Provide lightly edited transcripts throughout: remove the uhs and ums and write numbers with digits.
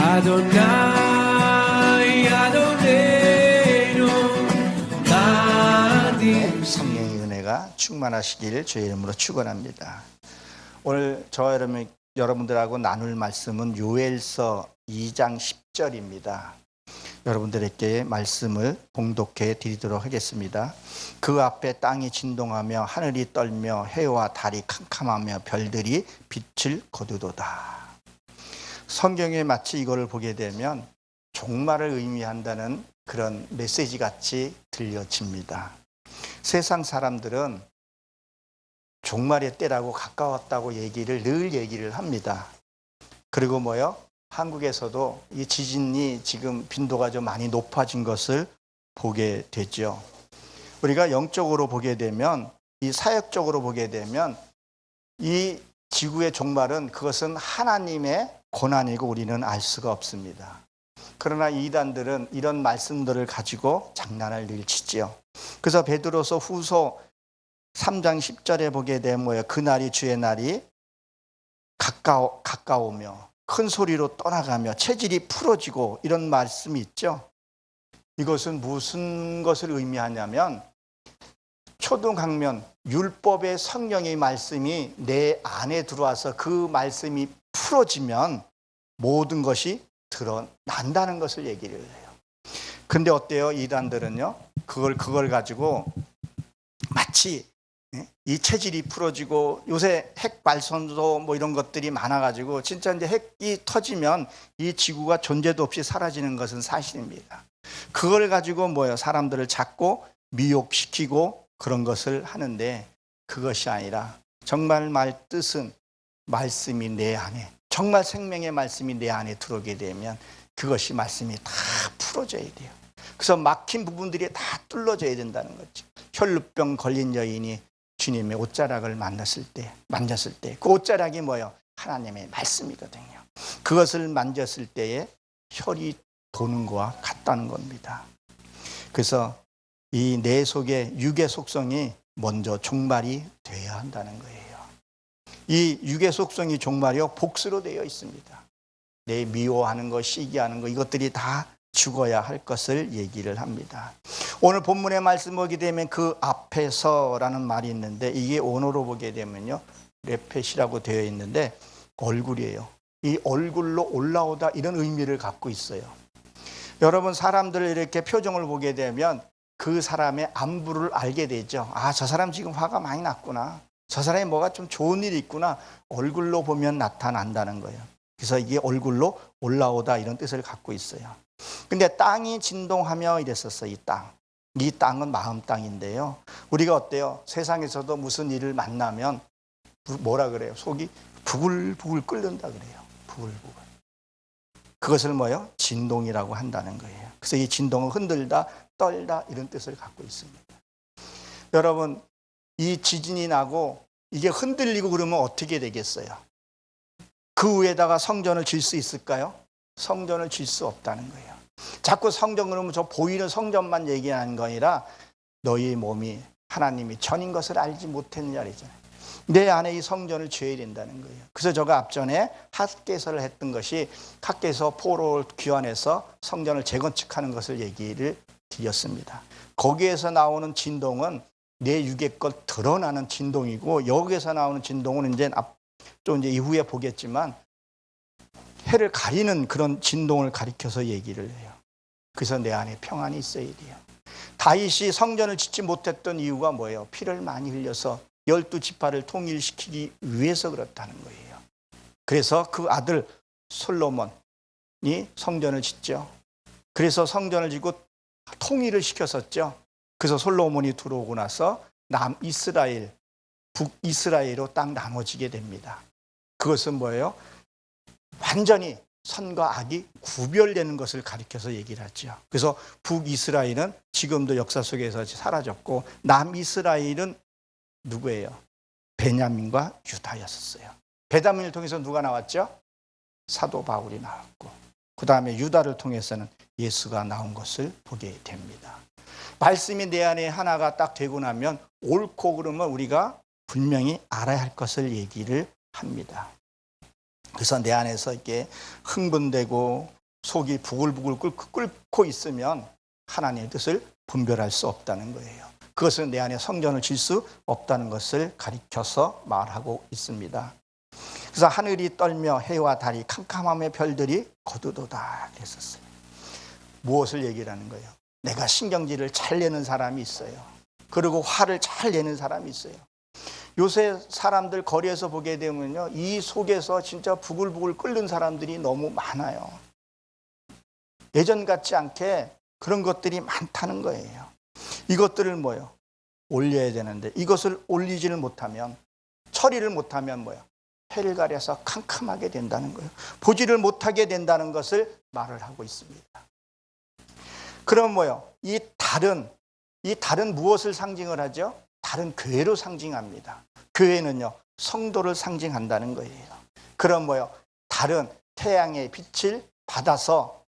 아도나이 아도네노 나디. 성령의 은혜가 충만하시길 주의 이름으로 축원합니다. 오늘 저와 여러분들하고 나눌 말씀은 요엘서 2장 10절입니다. 여러분들에게 말씀을 봉독해 드리도록 하겠습니다. 그 앞에 땅이 진동하며 하늘이 떨며 해와 달이 캄캄하며 별들이 빛을 거두도다. 성경에 마치 이거를 보게 되면 종말을 의미한다는 그런 메시지 같이 들려집니다. 세상 사람들은 종말의 때라고 가까웠다고 늘 얘기를 합니다. 그리고 한국에서도 이 지진이 지금 빈도가 좀 많이 높아진 것을 보게 되죠. 우리가 영적으로 보게 되면, 이 사역적으로 보게 되면 이 지구의 종말은 그것은 하나님의 고난이고 우리는 알 수가 없습니다. 그러나 이단들은 이런 말씀들을 가지고 장난을 늘 치지요. 그래서 베드로서 후서 3장 10절에 보게 되면 그날이 주의 날이 가까우며 큰 소리로 떠나가며 체질이 풀어지고 이런 말씀이 있죠. 이것은 무슨 것을 의미하냐면 초등학면 율법의 성령의 말씀이 내 안에 들어와서 그 말씀이 풀어지면 모든 것이 드러난다는 것을 얘기를 해요. 근데 어때요? 이단들은요, 그걸 가지고 마치 이 체질이 풀어지고 요새 핵 발전소 이런 것들이 많아가지고 진짜 이제 핵이 터지면 이 지구가 존재도 없이 사라지는 것은 사실입니다. 그걸 가지고 사람들을 자꾸 미혹시키고 그런 것을 하는데, 그것이 아니라 정말 뜻은 말씀이 내 안에, 정말 생명의 말씀이 내 안에 들어오게 되면 그것이 말씀이 다 풀어져야 돼요. 그래서 막힌 부분들이 다 뚫어져야 된다는 거죠. 혈루병 걸린 여인이 주님의 옷자락을 만졌을 때 그 옷자락이 하나님의 말씀이거든요. 그것을 만졌을 때에 혈이 도는 것과 같다는 겁니다. 그래서 이 내 속에 육의 속성이 먼저 종말이 되어야 한다는 거예요. 이 육의 속성이 종말이요, 복수로 되어 있습니다. 내 미워하는 것, 시기하는 것, 이것들이 다 죽어야 할 것을 얘기를 합니다. 오늘 본문의 말씀 보게 되면 그 앞에서라는 말이 있는데, 이게 원어로 보게 되면요, 레펫이라고 되어 있는데 얼굴이에요. 이 얼굴로 올라오다, 이런 의미를 갖고 있어요. 여러분, 사람들 이렇게 표정을 보게 되면 그 사람의 안부를 알게 되죠. 아, 저 사람 지금 화가 많이 났구나, 저 사람이 뭐가 좀 좋은 일이 있구나, 얼굴로 보면 나타난다는 거예요. 그래서 이게 얼굴로 올라오다, 이런 뜻을 갖고 있어요. 근데 땅이 진동하며 이랬었어요. 이 땅은 마음 땅인데요, 우리가 어때요? 세상에서도 무슨 일을 만나면 뭐라 그래요? 속이 부글부글 끓는다 그래요. 부글부글. 그것을 진동이라고 한다는 거예요. 그래서 이 진동은 흔들다, 떨다, 이런 뜻을 갖고 있습니다. 여러분, 이 지진이 나고 이게 흔들리고 그러면 어떻게 되겠어요? 그 위에다가 성전을 질 수 있을까요? 성전을 질 수 없다는 거예요. 자꾸 성전 그러면 저 보이는 성전만 얘기하는 거 아니라 너희 몸이 하나님이 전인 것을 알지 못했느냐 그랬잖아요. 내 안에 이 성전을 지어야 된다는 거예요. 그래서 제가 앞전에 핫개서를 했던 것이 핫개서 포로를 귀환해서 성전을 재건축하는 것을 얘기를 드렸습니다. 거기에서 나오는 진동은 내 육의 것 드러나는 진동이고, 여기에서 나오는 진동은 이제 이후에 보겠지만 해를 가리는 그런 진동을 가리켜서 얘기를 해요. 그래서 내 안에 평안이 있어야 돼요. 다윗이 성전을 짓지 못했던 이유가 뭐예요? 피를 많이 흘려서 12지파를 통일시키기 위해서 그렇다는 거예요. 그래서 그 아들 솔로몬이 성전을 짓죠. 그래서 성전을 짓고 통일을 시켰었죠. 그래서 솔로몬이 들어오고 나서 남이스라엘, 북이스라엘로 딱 나눠지게 됩니다. 그것은 뭐예요? 완전히 선과 악이 구별되는 것을 가리켜서 얘기를 하죠. 그래서 북이스라엘은 지금도 역사 속에서 사라졌고, 남이스라엘은 누구예요? 베냐민과 유다였었어요. 베냐민을 통해서 누가 나왔죠? 사도 바울이 나왔고, 그 다음에 유다를 통해서는 예수가 나온 것을 보게 됩니다. 말씀이 내 안에 하나가 딱 되고 나면 옳고 그름을 우리가 분명히 알아야 할 것을 얘기를 합니다. 그래서 내 안에서 이렇게 흥분되고 속이 부글부글 끓고 있으면 하나님의 뜻을 분별할 수 없다는 거예요. 그것은 내 안에 성전을 질 수 없다는 것을 가리켜서 말하고 있습니다. 그래서 하늘이 떨며 해와 달이 캄캄하며 별들이 거두도다 그랬었어요. 무엇을 얘기하는 거예요? 내가 신경질을 잘 내는 사람이 있어요. 그리고 화를 잘 내는 사람이 있어요. 요새 사람들 거리에서 보게 되면요, 이 속에서 진짜 부글부글 끓는 사람들이 너무 많아요. 예전 같지 않게 그런 것들이 많다는 거예요. 이것들을 뭐요? 올려야 되는데 이것을 올리지를 못하면, 처리를 못하면 뭐요? 해를 가려서 캄캄하게 된다는 거예요. 보지를 못하게 된다는 것을 말을 하고 있습니다. 그럼 뭐요? 이 달은 무엇을 상징을 하죠? 달은 교회로 상징합니다. 교회는요, 성도를 상징한다는 거예요. 그럼 뭐요? 달은 태양의 빛을 받아서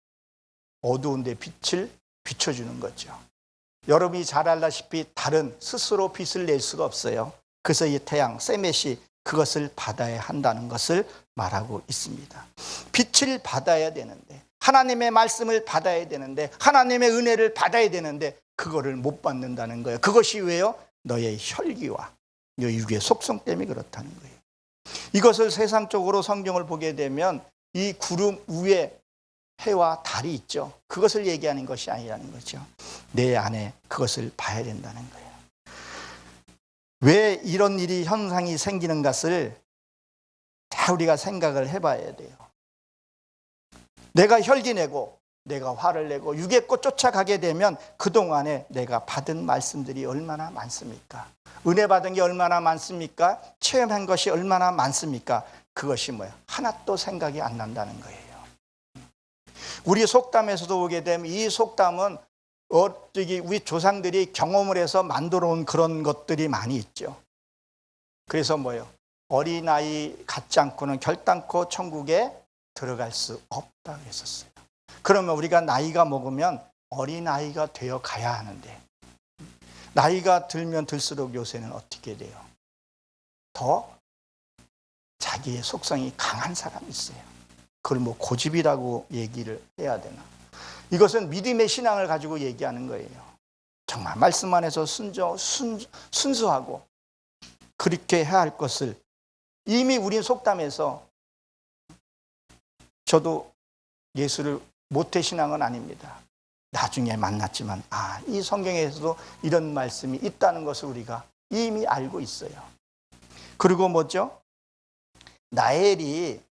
어두운 데 빛을 비춰주는 거죠. 여러분이 잘 알다시피 달은 스스로 빛을 낼 수가 없어요. 그래서 이 태양, 세мет이 그것을 받아야 한다는 것을 말하고 있습니다. 빛을 받아야 되는데, 하나님의 말씀을 받아야 되는데, 하나님의 은혜를 받아야 되는데 그거를 못 받는다는 거예요. 그것이 왜요? 너의 혈기와 너의 육의 속성 때문에 그렇다는 거예요. 이것을 세상적으로 성경을 보게 되면 이 구름 위에 해와 달이 있죠. 그것을 얘기하는 것이 아니라는 거죠. 내 안에 그것을 봐야 된다는 거예요. 왜 이런 일이 현상이 생기는 것을 다 우리가 생각을 해봐야 돼요. 내가 혈기내고 내가 화를 내고 육의 꽃 쫓아가게 되면 그동안에 내가 받은 말씀들이 얼마나 많습니까? 은혜 받은 게 얼마나 많습니까? 체험한 것이 얼마나 많습니까? 그것이 뭐야? 하나도 생각이 안 난다는 거예요. 우리 속담에서도 보게 되면 이 속담은 우리 조상들이 경험을 해서 만들어 온 그런 것들이 많이 있죠. 그래서 뭐예요? 어린아이 같지 않고는 결단코 천국에 들어갈 수 없다고 했었어요. 그러면 우리가 나이가 먹으면 어린아이가 되어 가야 하는데, 나이가 들면 들수록 요새는 어떻게 돼요? 더 자기의 속성이 강한 사람이 있어요. 그걸 뭐 고집이라고 얘기를 해야 되나? 이것은 믿음의 신앙을 가지고 얘기하는 거예요. 정말 말씀 안에서 순수하고 그렇게 해야 할 것을 이미 우린 속담에서, 저도 예수를 모태신앙은 아닙니다. 나중에 만났지만 이 성경에서도 이런 말씀이 있다는 것을 우리가 이미 알고 있어요. 그리고 뭐죠? 나엘이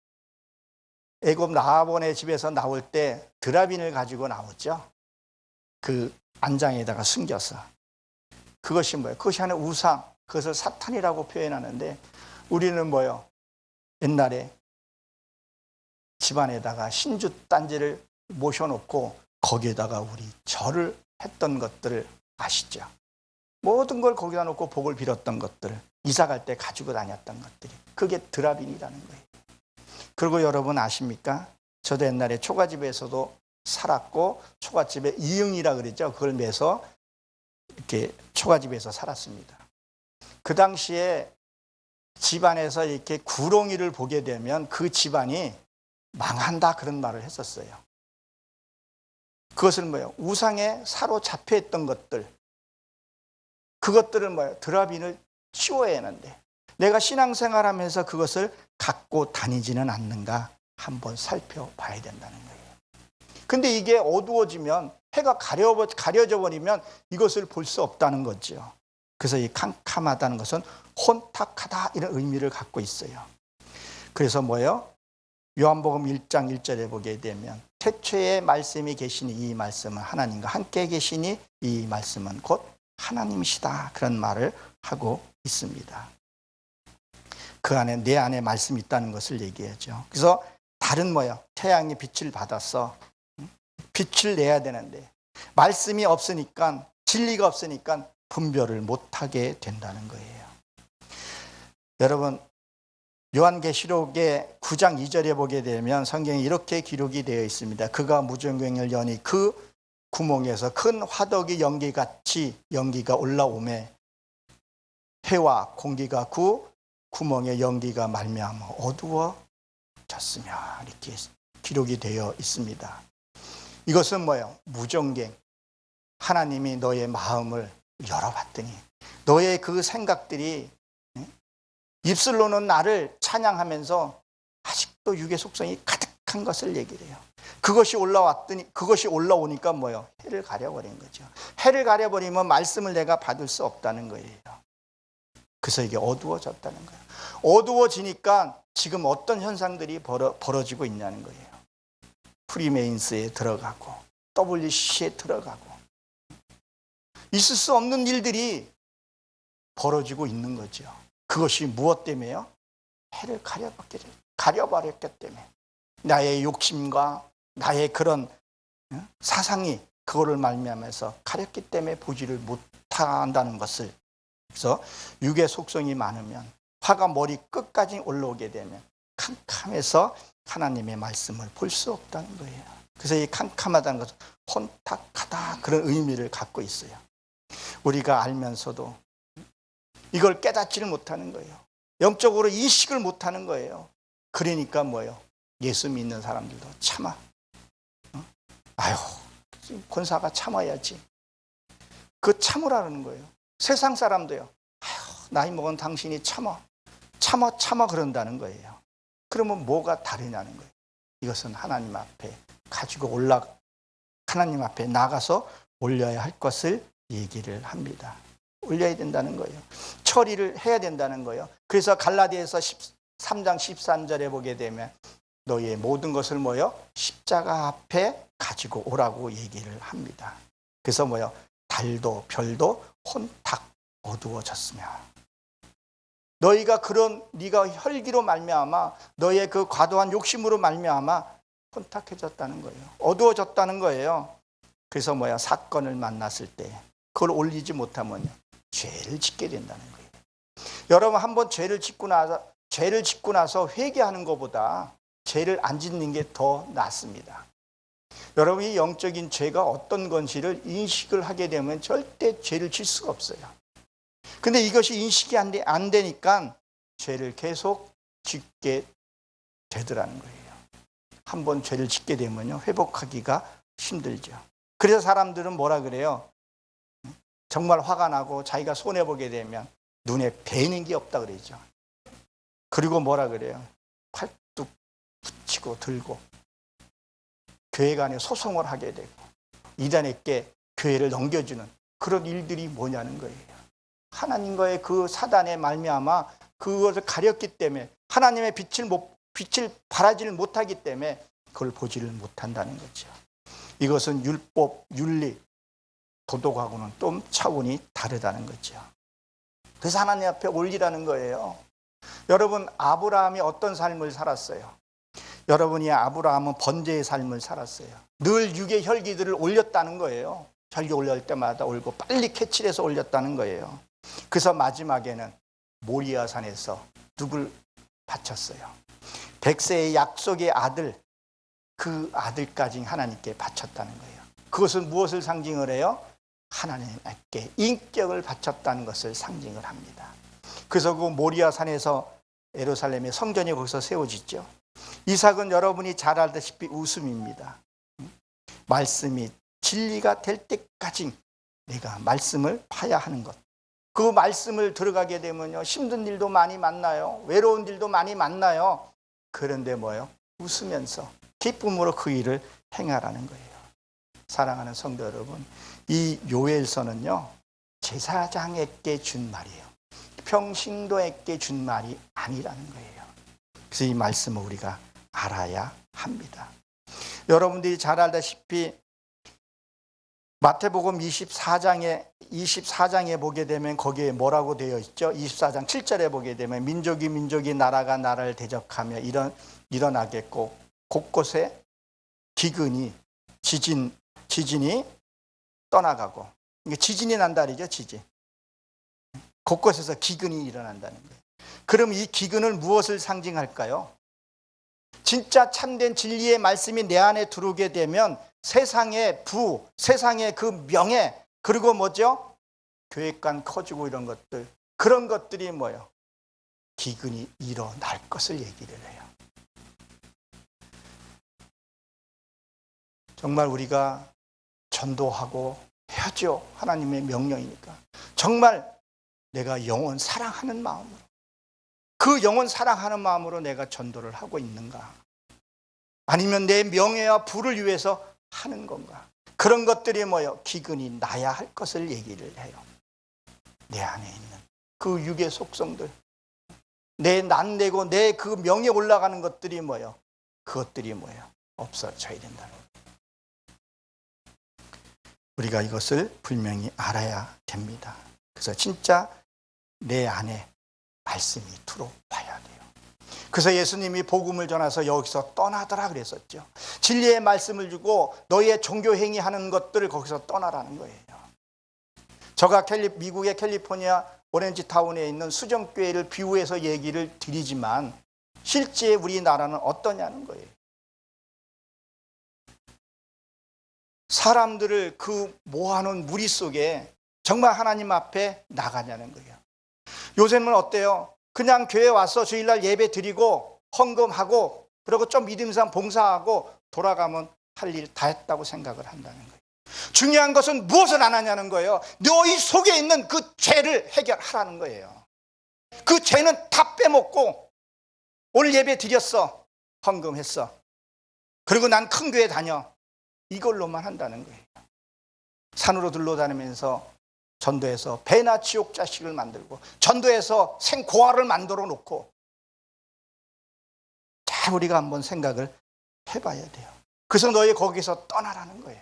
애굽 라합원의 집에서 나올 때 드라빈을 가지고 나오죠. 그 안장에다가 숨겨서. 그것이 뭐예요? 그것이 하나의 우상, 그것을 사탄이라고 표현하는데, 우리는 뭐예요? 옛날에 집안에다가 신주 단지를 모셔놓고 거기에다가 우리 절을 했던 것들을 아시죠? 모든 걸 거기다 놓고 복을 빌었던 것들을 이사 갈 때 가지고 다녔던 것들이, 그게 드라빈이라는 거예요. 그리고 여러분 아십니까? 저도 옛날에 초가집에서도 살았고, 초가집에 이응이라 그랬죠. 그걸 매서 이렇게 초가집에서 살았습니다. 그 당시에 집안에서 이렇게 구렁이를 보게 되면 그 집안이 망한다, 그런 말을 했었어요. 그것은 뭐예요? 우상에 사로잡혀 있던 것들, 그것들을 뭐예요? 드라빈을 치워야 하는데, 내가 신앙생활하면서 그것을 갖고 다니지는 않는가 한번 살펴봐야 된다는 거예요. 근데 이게 어두워지면, 해가 가려져 버리면 이것을 볼 수 없다는 거죠. 그래서 이 캄캄하다는 것은 혼탁하다, 이런 의미를 갖고 있어요. 그래서 뭐예요? 요한복음 1장 1절에 보게 되면 태초에 말씀이 계시니 이 말씀은 하나님과 함께 계시니 이 말씀은 곧 하나님이시다, 그런 말을 하고 있습니다. 그 안에, 내 안에 말씀이 있다는 것을 얘기하죠. 그래서 달은 뭐예요? 태양의 빛을 받아서 빛을 내야 되는데 말씀이 없으니까, 진리가 없으니까 분별을 못하게 된다는 거예요. 여러분, 요한계시록의 9장 2절에 보게 되면 성경에 이렇게 기록이 되어 있습니다. 그가 무전경을 여니 그 구멍에서 큰 화덕이 연기같이 연기가 올라오매 해와 공기가 그 구멍에 연기가 말미암아 어두워졌으며, 이렇게 기록이 되어 있습니다. 이것은 뭐예요? 무정갱. 하나님이 너의 마음을 열어봤더니 너의 그 생각들이 입술로는 나를 찬양하면서 아직도 육의 속성이 가득한 것을 얘기를 해요. 그것이 올라오니까 뭐예요? 해를 가려버린 거죠. 해를 가려버리면 말씀을 내가 받을 수 없다는 거예요. 그래서 이게 어두워졌다는 거예요. 어두워지니까 지금 어떤 현상들이 벌어지고 있냐는 거예요. 프리메인스에 들어가고 WC에 들어가고 있을 수 없는 일들이 벌어지고 있는 거죠. 그것이 무엇 때문에요? 해를 가려버렸기 때문에. 나의 욕심과 나의 그런 사상이 그거를 말미암아서 가렸기 때문에 보지를 못한다는 것을. 그래서 육의 속성이 많으면 화가 머리 끝까지 올라오게 되면 캄캄해서 하나님의 말씀을 볼 수 없다는 거예요. 그래서 이 캄캄하다는 것은 혼탁하다 그런 의미를 갖고 있어요. 우리가 알면서도 이걸 깨닫지를 못하는 거예요. 영적으로 인식을 못하는 거예요. 그러니까 뭐예요? 예수 믿는 사람들도 참아. 아유, 권사가 참아야지. 그 참으라는 거예요. 세상 사람도요. 아유, 나이 먹은 당신이 참아 그런다는 거예요. 그러면 뭐가 다르냐는 거예요. 이것은 하나님 앞에 하나님 앞에 나가서 올려야 할 것을 얘기를 합니다. 올려야 된다는 거예요. 처리를 해야 된다는 거예요. 그래서 갈라디아서 13장 13절에 보게 되면 너희의 모든 것을 뭐요? 십자가 앞에 가지고 오라고 얘기를 합니다. 그래서 뭐요? 달도 별도 혼탁 어두워졌으며 네가 혈기로 말미암아 너의 그 과도한 욕심으로 말미암아 혼탁해졌다는 거예요. 어두워졌다는 거예요. 그래서 사건을 만났을 때 그걸 올리지 못하면 죄를 짓게 된다는 거예요. 여러분 한번 죄를 짓고 나서 회개하는 것보다 죄를 안 짓는 게 더 낫습니다. 여러분이 영적인 죄가 어떤 건지를 인식을 하게 되면 절대 죄를 질 수가 없어요. 근데 이것이 인식이 안 되니까 죄를 계속 짓게 되더라는 거예요. 한번 죄를 짓게 되면요, 회복하기가 힘들죠. 그래서 사람들은 뭐라 그래요? 정말 화가 나고 자기가 손해보게 되면 눈에 뵈는 게 없다 그러죠. 그리고 뭐라 그래요? 팔뚝 붙이고 들고 교회 간에 소송을 하게 되고 이단에게 교회를 넘겨주는 그런 일들이 뭐냐는 거예요. 하나님과의 그 사단의 말미암아 그것을 가렸기 때문에 하나님의 빛을 발하지를 못하기 때문에 그걸 보지를 못한다는 거죠. 이것은 율법, 윤리, 도덕하고는 좀 차원이 다르다는 거죠. 그래서 하나님 앞에 올리라는 거예요. 여러분 아브라함이 어떤 삶을 살았어요? 여러분이 아브라함은 번제의 삶을 살았어요. 늘 육의 혈기들을 올렸다는 거예요. 혈기 올릴 때마다 올고 빨리 캐치해서 올렸다는 거예요. 그래서 마지막에는 모리아산에서 누굴 바쳤어요? 100세의 약속의 아들, 그 아들까지 하나님께 바쳤다는 거예요. 그것은 무엇을 상징을 해요? 하나님께 인격을 바쳤다는 것을 상징을 합니다. 그래서 그 모리아산에서 예루살렘의 성전이 거기서 세워지죠. 이삭은 여러분이 잘 알다시피 웃음입니다. 말씀이 진리가 될 때까지 내가 말씀을 파야 하는 것. 그 말씀을 들어가게 되면요, 힘든 일도 많이 만나요. 외로운 일도 많이 만나요. 그런데 웃으면서 기쁨으로 그 일을 행하라는 거예요. 사랑하는 성도 여러분, 이 요엘서는요, 제사장에게 준 말이에요. 평신도에게 준 말이 아니라는 거예요. 그래서 이 말씀을 우리가 알아야 합니다. 여러분들이 잘 알다시피 마태복음 24장에 보게 되면 거기에 뭐라고 되어 있죠? 24장 7절에 보게 되면 민족이 나라가 나라를 대적하며 일어나겠고 곳곳에 기근이 지진이 떠나가고, 이게 지진이 난다리죠. 지진. 곳곳에서 기근이 일어난다는 거예요. 그럼 이 기근은 무엇을 상징할까요? 진짜 참된 진리의 말씀이 내 안에 들어오게 되면 세상의 세상의 그 명예, 그리고 뭐죠? 교회관 커지고 이런 것들, 그런 것들이 기근이 일어날 것을 얘기를 해요. 정말 우리가 전도하고 해야죠. 하나님의 명령이니까. 정말 내가 영혼 사랑하는 마음으로, 그 영혼 사랑하는 마음으로 내가 전도를 하고 있는가? 아니면 내 명예와 부를 위해서 하는 건가? 그런 것들이 뭐요? 기근이 나야 할 것을 얘기를 해요. 내 안에 있는 그 육의 속성들, 내 낯내고 내 그 명예 올라가는 것들이 뭐요? 그것들이 뭐요? 없어져야 된다는 거예요. 우리가 이것을 분명히 알아야 됩니다. 그래서 진짜 내 안에 말씀이 들어와야 돼요. 그래서 예수님이 복음을 전해서 여기서 떠나더라 그랬었죠. 진리의 말씀을 주고 너희의 종교 행위하는 것들을 거기서 떠나라는 거예요. 제가 미국의 캘리포니아 오렌지 타운에 있는 수정교회를 비유해서 얘기를 드리지만 실제 우리나라는 어떠냐는 거예요. 사람들을 그 모아놓은 무리 속에 정말 하나님 앞에 나가냐는 거예요. 요새는 어때요? 그냥 교회 와서 주일날 예배 드리고 헌금하고 그리고 좀 믿음상 봉사하고 돌아가면 할 일 다 했다고 생각을 한다는 거예요. 중요한 것은 무엇을 안 하냐는 거예요. 너희 속에 있는 그 죄를 해결하라는 거예요. 그 죄는 다 빼먹고 오늘 예배 드렸어, 헌금했어, 그리고 난 큰 교회 다녀, 이걸로만 한다는 거예요. 산으로 둘러다니면서 전도해서 배나 지옥 자식을 만들고 전도해서 생고아를 만들어 놓고, 잘 우리가 한번 생각을 해봐야 돼요. 그래서 너희 거기서 떠나라는 거예요.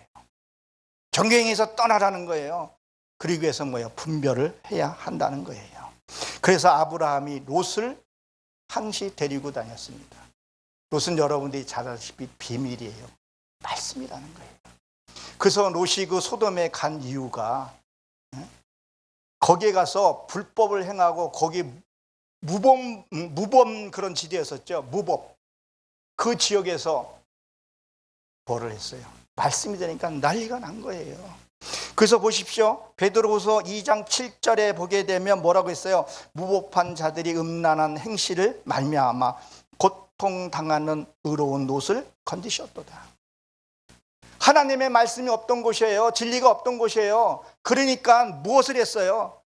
정경에서 떠나라는 거예요. 그러기 위해서 뭐예요? 분별을 해야 한다는 거예요. 그래서 아브라함이 롯을 항시 데리고 다녔습니다. 롯은 여러분들이 잘 아시다시피 비밀이에요. 말씀이라는 거예요. 그래서 롯이 그 소돔에 간 이유가 거기에 가서 불법을 행하고 거기 무범 그런 지대였었죠. 무법. 그 지역에서 벌을 했어요. 말씀이 되니까 난리가 난 거예요. 그래서 보십시오. 베드로후서 2장 7절에 보게 되면 뭐라고 했어요? 무법한 자들이 음란한 행실을 말미암아 고통당하는 의로운 롯을 건지셨도다. 하나님의 말씀이 없던 곳이에요. 진리가 없던 곳이에요. 그러니까 무엇을 했어요?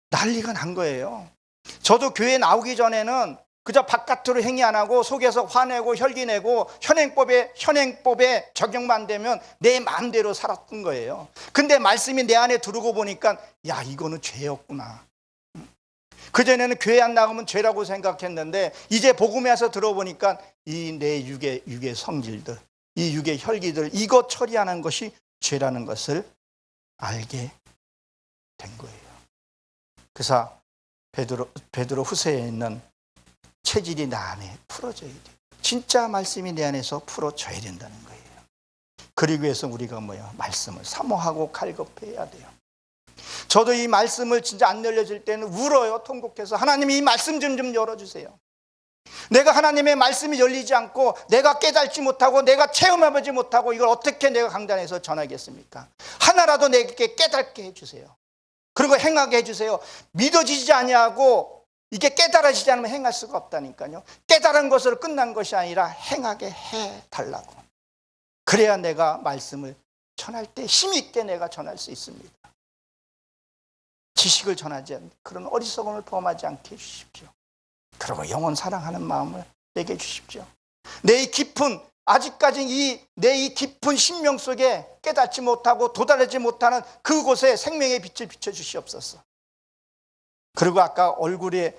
난리가 난 거예요. 저도 교회 나오기 전에는 그저 바깥으로 행위 안 하고 속에서 화내고 혈기내고 현행법에 적용만 되면 내 마음대로 살았던 거예요. 근데 말씀이 내 안에 들어오고 보니까 야, 이거는 죄였구나. 그전에는 교회 안 나가면 죄라고 생각했는데 이제 복음에 와서 들어보니까 이 내 육의 성질들, 이 육의 혈기들, 이거 처리하는 것이 죄라는 것을 알게 된 거예요. 그래서 베드로 후서에 있는 체질이 나 안에 풀어져야 돼요. 진짜 말씀이 내 안에서 풀어져야 된다는 거예요. 그러기 위해서 우리가 뭐예요? 말씀을 사모하고 갈급해야 돼요. 저도 이 말씀을 진짜 안 열려질 때는 울어요. 통곡해서 하나님이 이 말씀 좀 열어주세요. 내가 하나님의 말씀이 열리지 않고 내가 깨닫지 못하고 내가 체험해보지 못하고 이걸 어떻게 내가 강단에서 전하겠습니까? 하나라도 내게 깨닫게 해주세요. 그리고 행하게 해주세요. 믿어지지 아니하고 이게 깨달아지지 않으면 행할 수가 없다니까요. 깨달은 것으로 끝난 것이 아니라 행하게 해달라고. 그래야 내가 말씀을 전할 때 힘있게 내가 전할 수 있습니다. 지식을 전하지 않는 그런 어리석음을 범하지 않게 해주십시오. 그리고 영혼 사랑하는 마음을 내게 주십시오. 내 이 깊은, 아직까지 내 이 깊은 심령 속에 깨닫지 못하고 도달하지 못하는 그곳에 생명의 빛을 비춰주시옵소서. 그리고 아까 얼굴에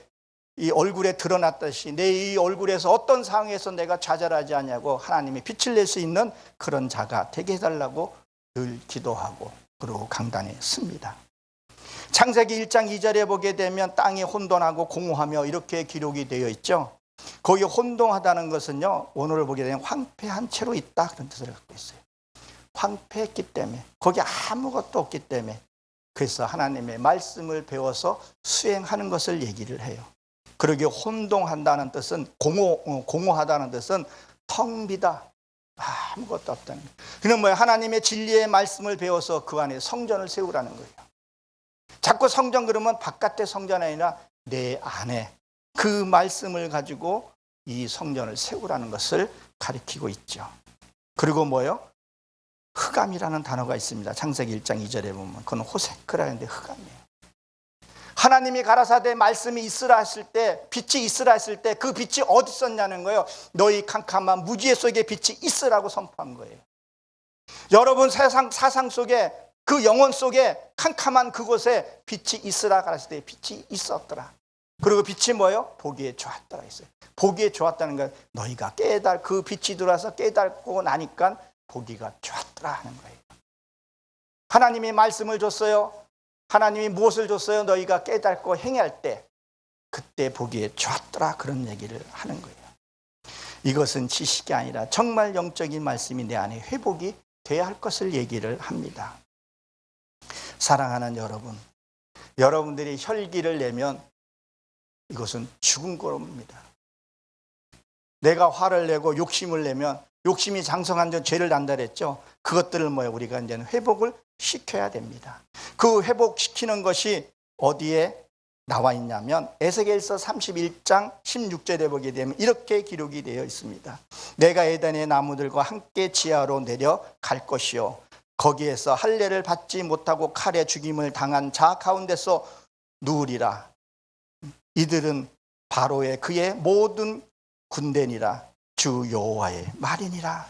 드러났듯이 내 이 얼굴에서 어떤 상황에서 내가 좌절하지 않냐고 하나님이 빛을 낼 수 있는 그런 자가 되게 해달라고 늘 기도하고 그리고 강단에 씁니다. 창세기 1장 2절에 보게 되면 땅이 혼돈하고 공허하며 이렇게 기록이 되어 있죠. 거기 혼돈하다는 것은요, 오늘을 보게 되면 황폐한 채로 있다 그런 뜻을 갖고 있어요. 황폐했기 때문에, 거기 아무것도 없기 때문에, 그래서 하나님의 말씀을 배워서 수행하는 것을 얘기를 해요. 그러기에 혼동한다는 뜻은 공허하다는 뜻은 텅 비다, 아무것도 없다는 거예요. 그는 뭐예요? 하나님의 진리의 말씀을 배워서 그 안에 성전을 세우라는 거예요. 자꾸 성전 그러면 바깥의 성전이 아니라 내 안에 그 말씀을 가지고 이 성전을 세우라는 것을 가리키고 있죠. 그리고 뭐예요? 흑암이라는 단어가 있습니다. 창세기 1장 2절에 보면 그건 호세크라는데 흑암이에요. 하나님이 가라사대 말씀이 있으라 했을 때, 빛이 있으라 했을 때 그 빛이 어디 있었냐는 거예요. 너희 캄캄한 무지의 속에 빛이 있으라고 선포한 거예요. 여러분 사상 속에, 그 영혼 속에 캄캄한 그곳에 빛이 있으라 가라사대 때 빛이 있었더라. 그리고 빛이 뭐예요? 보기에 좋았더라 했어요. 보기에 좋았다는 건 너희가 그 빛이 들어와서 깨닫고 나니까 보기가 좋았더라 하는 거예요. 하나님이 말씀을 줬어요. 하나님이 무엇을 줬어요? 너희가 깨닫고 행할 때 그때 보기에 좋았더라, 그런 얘기를 하는 거예요. 이것은 지식이 아니라 정말 영적인 말씀이 내 안에 회복이 돼야 할 것을 얘기를 합니다. 사랑하는 여러분, 여러분들이 혈기를 내면 이것은 죽은 겁니다. 내가 화를 내고 욕심을 내면, 욕심이 장성한 전 죄를 난다 그랬죠. 그것들을 우리가 이제는 회복을 시켜야 됩니다. 그 회복시키는 것이 어디에 나와 있냐면 에스겔서 31장 16절에 보게 되면 이렇게 기록이 되어 있습니다. 내가 에덴의 나무들과 함께 지하로 내려갈 것이요, 거기에서 할례를 받지 못하고 칼에 죽임을 당한 자 가운데서 누우리라. 이들은 바로의 그의 모든 군대니라. 주 여호와의 말이니라.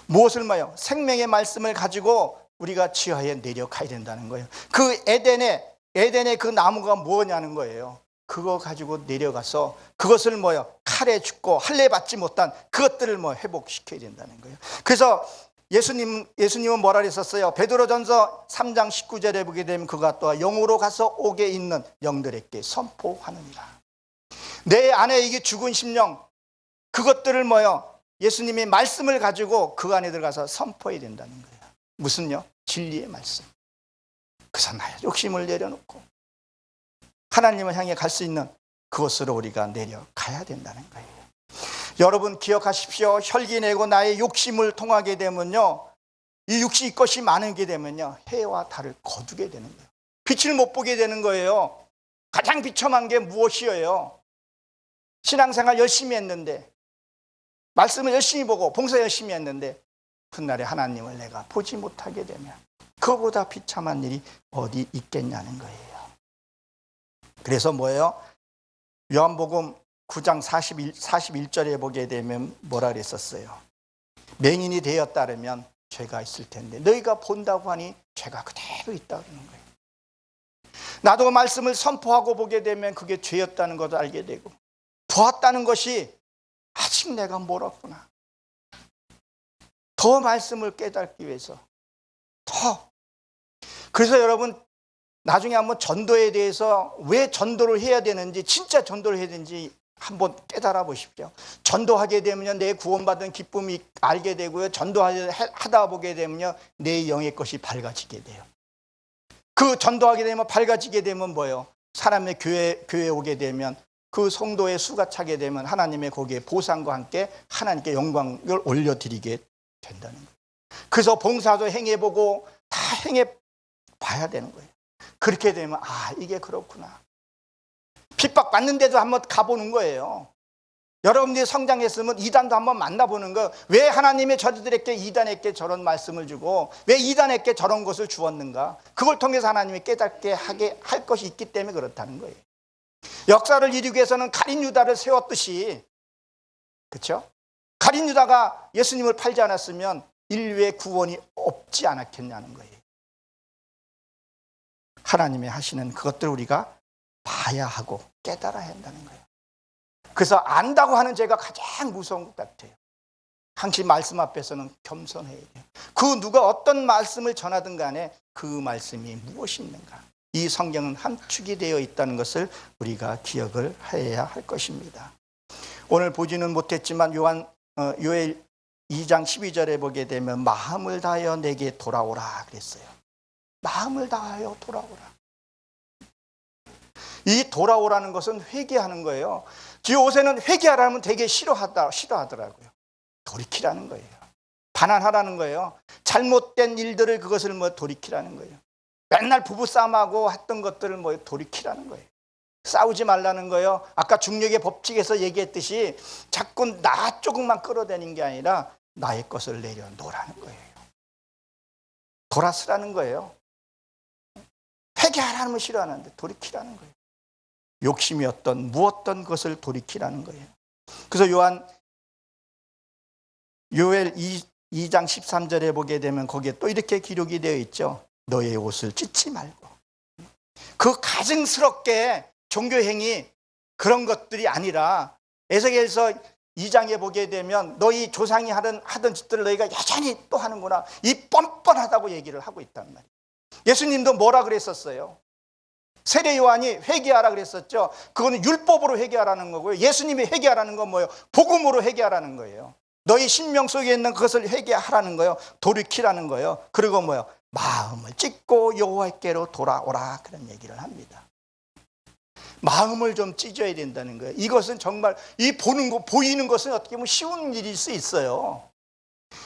무엇을 말해요? 생명의 말씀을 가지고 우리가 지하에 내려가야 된다는 거예요. 그 에덴의 그 나무가 뭐냐는 거예요. 그거 가지고 내려가서 그것을 칼에 죽고 할례 받지 못한 그것들을 회복시켜야 된다는 거예요. 그래서 예수님은 뭐라 그랬었어요? 베드로전서 3장 19절에 보게 되면 그가 또 영으로 가서 옥에 있는 영들에게 선포하느니라. 내 안에 이게 죽은 심령, 그것들을 예수님의 말씀을 가지고 그 안에 들어가서 선포해야 된다는 거예요. 무슨요? 진리의 말씀. 그래서 나의 욕심을 내려놓고 하나님을 향해 갈 수 있는 그것으로 우리가 내려가야 된다는 거예요. 여러분 기억하십시오. 혈기 내고 나의 욕심을 통하게 되면요, 이 육신의 것이 많게 되면요, 해와 달을 거두게 되는 거예요. 빛을 못 보게 되는 거예요. 가장 비참한 게 무엇이에요? 신앙생활 열심히 했는데, 말씀을 열심히 보고 봉사 열심히 했는데 훗날에 하나님을 내가 보지 못하게 되면 그보다 비참한 일이 어디 있겠냐는 거예요. 그래서 뭐예요? 요한복음 9장 41절에 보게 되면 뭐라 그랬었어요? 맹인이 되었다면 죄가 있을 텐데 너희가 본다고 하니 죄가 그대로 있다 그러는 거예요. 나도 말씀을 선포하고 보게 되면 그게 죄였다는 것을 알게 되고, 보았다는 것이 아직 내가 멀었구나. 더 말씀을 깨닫기 위해서 더. 그래서 여러분 나중에 한번 전도에 대해서 왜 전도를 해야 되는지, 진짜 전도를 해야 되는지 한번 깨달아 보십시오. 전도하게 되면요, 내 구원받은 기쁨이 알게 되고요, 전도하다 보게 되면요, 내 영의 것이 밝아지게 돼요. 그 전도하게 되면 밝아지게 되면 뭐예요? 사람의 교회에 오게 되면 그 성도의 수가 차게 되면 하나님의 거기에 보상과 함께 하나님께 영광을 올려드리게 된다는 거예요. 그래서 봉사도 행해보고 다 행해봐야 되는 거예요. 그렇게 되면 이게 그렇구나. 핍박받는데도 한번 가보는 거예요. 여러분들이 성장했으면 이단도 한번 만나보는 거예요. 왜 하나님의 저들에게 이단에게 저런 말씀을 주고 왜 이단에게 저런 것을 주었는가. 그걸 통해서 하나님이 깨닫게 하게 할 것이 있기 때문에 그렇다는 거예요. 역사를 이루기 위해서는 가룟 유다를 세웠듯이, 그렇죠? 가룟 유다가 예수님을 팔지 않았으면 인류의 구원이 없지 않았겠냐는 거예요. 하나님이 하시는 그것들을 우리가 봐야 하고 깨달아야 한다는 거예요. 그래서 안다고 하는 죄가 가장 무서운 것 같아요. 항상 말씀 앞에서는 겸손해야 돼요. 그 누가 어떤 말씀을 전하든 간에 그 말씀이 무엇이 있는가, 이 성경은 함축이 되어 있다는 것을 우리가 기억을 해야 할 것입니다. 오늘 보지는 못했지만 요엘 2장 12절에 보게 되면 마음을 다하여 내게 돌아오라 그랬어요. 마음을 다하여 돌아오라. 이 돌아오라는 것은 회개하는 거예요. 요새는 회개하라면 되게 싫어하더라고요. 돌이키라는 거예요. 반환하라는 거예요. 잘못된 일들을 그것을 돌이키라는 거예요. 맨날 부부싸움하고 했던 것들을 돌이키라는 거예요. 싸우지 말라는 거예요. 아까 중력의 법칙에서 얘기했듯이 자꾸 나 조금만 끌어대는 게 아니라 나의 것을 내려놓으라는 거예요. 돌아서라는 거예요. 회개하라는 걸 싫어하는데 돌이키라는 거예요. 욕심이었던 무엇던 것을 돌이키라는 거예요. 그래서 요엘 2장 13절에 보게 되면 거기에 또 이렇게 기록이 되어 있죠. 너의 옷을 찢지 말고. 그 가증스럽게 종교행위 그런 것들이 아니라 에스겔서 2장에 보게 되면 너희 조상이 하던 짓들을 너희가 여전히 또 하는구나. 이 뻔뻔하다고 얘기를 하고 있단 말이에요. 예수님도 뭐라 그랬었어요? 세례 요한이 회개하라 그랬었죠. 그거는 율법으로 회개하라는 거고요. 예수님이 회개하라는 건 뭐예요? 복음으로 회개하라는 거예요. 너희 신명 속에 있는 그것을 회개하라는 거예요. 돌이키라는 거예요. 그리고 뭐예요? 마음을 찢고 여호와께로 돌아오라 그런 얘기를 합니다. 마음을 좀 찢어야 된다는 거예요. 이것은 정말 보이는 것은 어떻게 보면 쉬운 일일 수 있어요.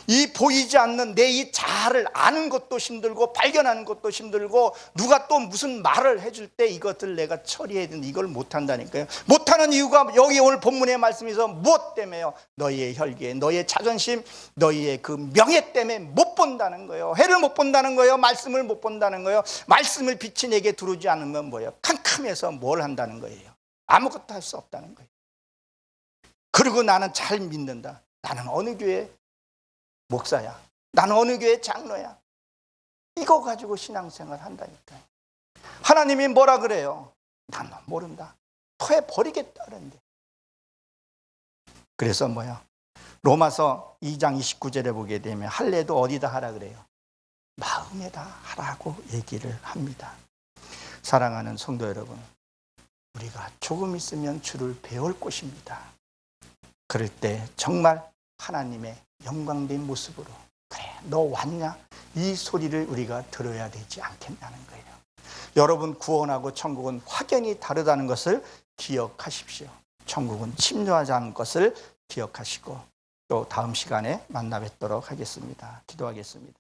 이 보이지 않는 내 이 자아를 아는 것도 힘들고 발견하는 것도 힘들고 누가 또 무슨 말을 해줄 때 이것들 내가 처리해야 되는데 이걸 못한다니까요. 못하는 이유가 여기 오늘 본문의 말씀에서 무엇 때문에요? 너희의 혈기, 너희의 자존심, 너희의 그 명예 때문에 못 본다는 거예요. 해를 못 본다는 거예요. 말씀을 못 본다는 거예요. 말씀을 빛이 내게 들어오지 않으면 뭐예요? 캄캄해서 뭘 한다는 거예요? 아무것도 할 수 없다는 거예요. 그리고 나는 잘 믿는다. 나는 어느 교회 목사야. 나는 어느 교회 장로야. 이거 가지고 신앙생활 한다니까요. 하나님이 뭐라 그래요? 난 모른다. 토해버리겠다 그러는데. 그래서 뭐야? 로마서 2장 29절에 보게 되면 할례도 어디다 하라 그래요? 마음에다 하라고 얘기를 합니다. 사랑하는 성도 여러분, 우리가 조금 있으면 주를 배울 곳입니다. 그럴 때 정말 하나님의 영광된 모습으로 그래 너 왔냐? 이 소리를 우리가 들어야 되지 않겠냐는 거예요. 여러분 구원하고 천국은 확연히 다르다는 것을 기억하십시오. 천국은 침노하지 않은 것을 기억하시고 또 다음 시간에 만나 뵙도록 하겠습니다. 기도하겠습니다.